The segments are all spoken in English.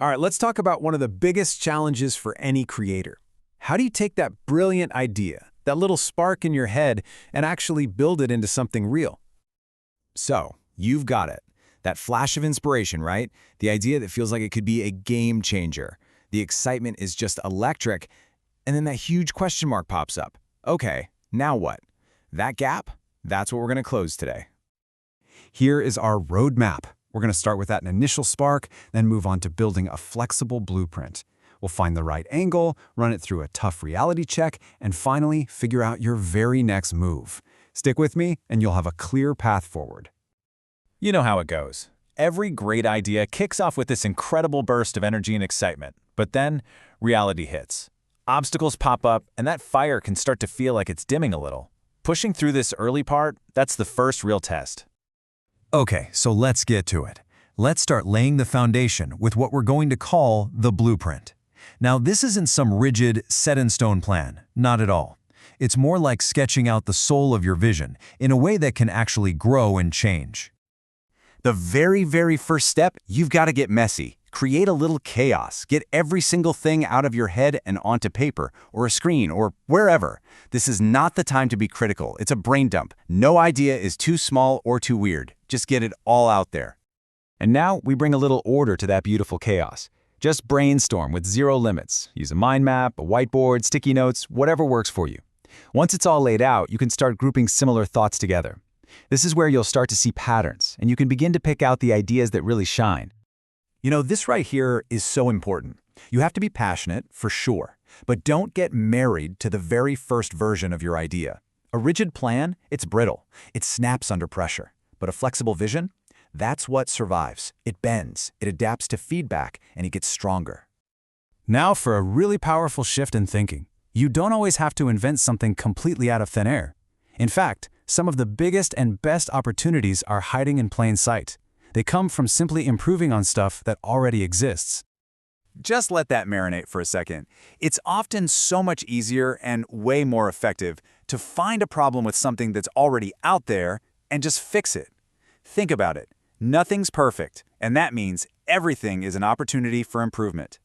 All right, let's talk about one of the biggest challenges for any creator. How do you take that brilliant idea, that little spark in your head, and actually build it into something real? So, you've got it. That flash of inspiration, right? The idea that feels like it could be a game changer. The excitement is just electric, and then that huge question mark pops up. Okay, now what? That gap? That's what we're going to close today. Here is our roadmap. We're going to start with that initial spark, then move on to building a flexible blueprint. We'll find the right angle, run it through a tough reality check, and finally, figure out your very next move. Stick with me, and you'll have a clear path forward. You know how it goes. Every great idea kicks off with this incredible burst of energy and excitement, but then reality hits. Obstacles pop up, and that fire can start to feel like it's dimming a little. Pushing through this early part, that's the first real test. Okay, so let's get to it. Let's start laying the foundation with what we're going to call the blueprint. Now, this isn't some rigid, set-in-stone plan, not at all. It's more like sketching out the soul of your vision in a way that can actually grow and change. The very first step, you've got to get messy. Create a little chaos. Get every single thing out of your head and onto paper, or a screen, or wherever. This is not the time to be critical. It's a brain dump. No idea is too small or too weird. Just get it all out there. And now we bring a little order to that beautiful chaos. Just brainstorm with zero limits. Use a mind map, a whiteboard, sticky notes, whatever works for you. Once it's all laid out, you can start grouping similar thoughts together. This is where you'll start to see patterns, and you can begin to pick out the ideas that really shine. You know, this right here is so important. You have to be passionate, for sure, but don't get married to the very first version of your idea. A rigid plan, it's brittle. It snaps under pressure. But a flexible vision? That's what survives. It bends, it adapts to feedback, and it gets stronger. Now for a really powerful shift in thinking. You don't always have to invent something completely out of thin air. In fact, some of the biggest and best opportunities are hiding in plain sight. They come from simply improving on stuff that already exists. Just let that marinate for a second. It's often so much easier and way more effective to find a problem with something that's already out there and just fix it. Think about it. Nothing's perfect, and that means everything is an opportunity for improvement.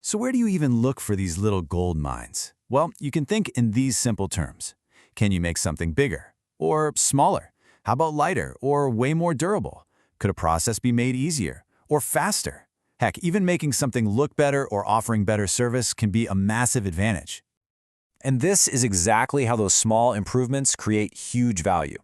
So where do you even look for these little gold mines? Well, you can think in these simple terms. Can you make something bigger? Or smaller? How about lighter or way more durable? Could a process be made easier or faster? Heck, even making something look better or offering better service can be a massive advantage. And this is exactly how those small improvements create huge value.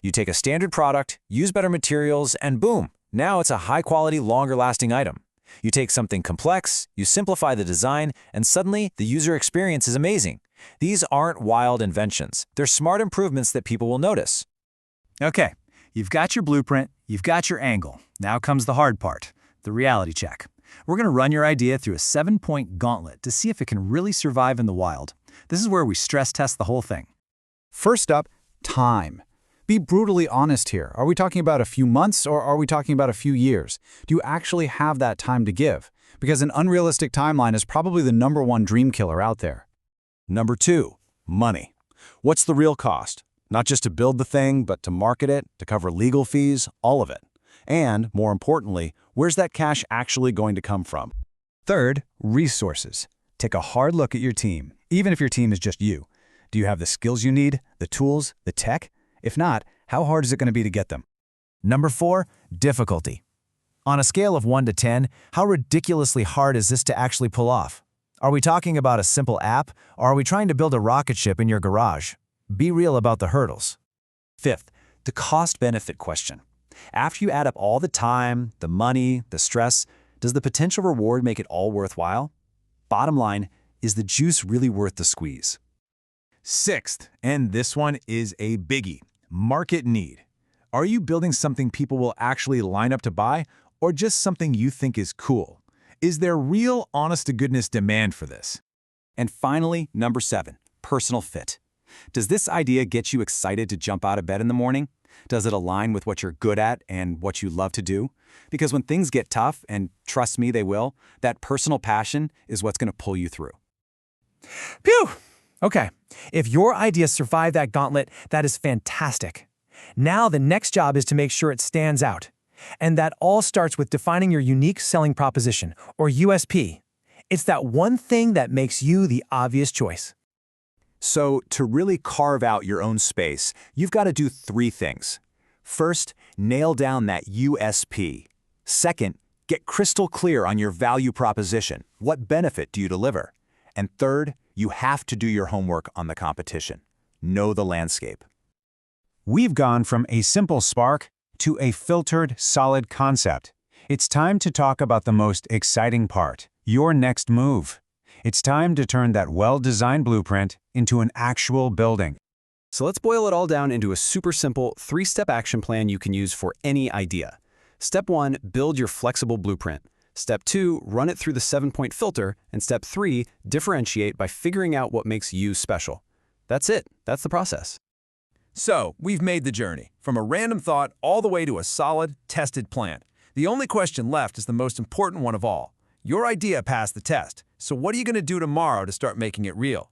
You take a standard product, use better materials, and boom, now it's a high-quality, longer-lasting item. You take something complex, you simplify the design, and suddenly the user experience is amazing. These aren't wild inventions. They're smart improvements that people will notice. Okay, you've got your blueprint, you've got your angle. Now comes the hard part, the reality check. We're going to run your idea through a 7-point gauntlet to see if it can really survive in the wild. This is where we stress test the whole thing. First up, time. Be brutally honest here. Are we talking about a few months or are we talking about a few years? Do you actually have that time to give? Because an unrealistic timeline is probably the #1 dream killer out there. Number 2, money. What's the real cost? Not just to build the thing, but to market it, to cover legal fees, all of it. And, more importantly, where's that cash actually going to come from? Third, resources. Take a hard look at your team, even if your team is just you. Do you have the skills you need, the tools, the tech? If not, how hard is it going to be to get them? Number 4, difficulty. On a scale of 1 to 10, how ridiculously hard is this to actually pull off? Are we talking about a simple app, or are we trying to build a rocket ship in your garage? Be real about the hurdles. Fifth, the cost-benefit question. After you add up all the time, the money, the stress, does the potential reward make it all worthwhile? Bottom line, is the juice really worth the squeeze? Sixth, and this one is a biggie, market need. Are you building something people will actually line up to buy, or just something you think is cool? Is there real, honest-to-goodness demand for this? And finally, number 7, personal fit. Does this idea get you excited to jump out of bed in the morning? Does it align with what you're good at and what you love to do? Because when things get tough, and trust me, they will, that personal passion is what's going to pull you through. Phew! Okay, if your idea survived that gauntlet, that is fantastic. Now the next job is to make sure it stands out. And that all starts with defining your unique selling proposition, or USP. It's that one thing that makes you the obvious choice. So, to really carve out your own space, you've got to do 3 things. First, nail down that USP. Second, get crystal clear on your value proposition. What benefit do you deliver? And third, you have to do your homework on the competition. Know the landscape. We've gone from a simple spark to a filtered, solid concept. It's time to talk about the most exciting part, your next move. It's time to turn that well-designed blueprint into an actual building. So let's boil it all down into a super simple 3-step action plan you can use for any idea. Step 1, build your flexible blueprint. Step 2, run it through the 7-point filter. And step 3, differentiate by figuring out what makes you special. That's it. That's the process. So, we've made the journey, from a random thought all the way to a solid, tested plan. The only question left is the most important one of all. Your idea passed the test, so what are you going to do tomorrow to start making it real?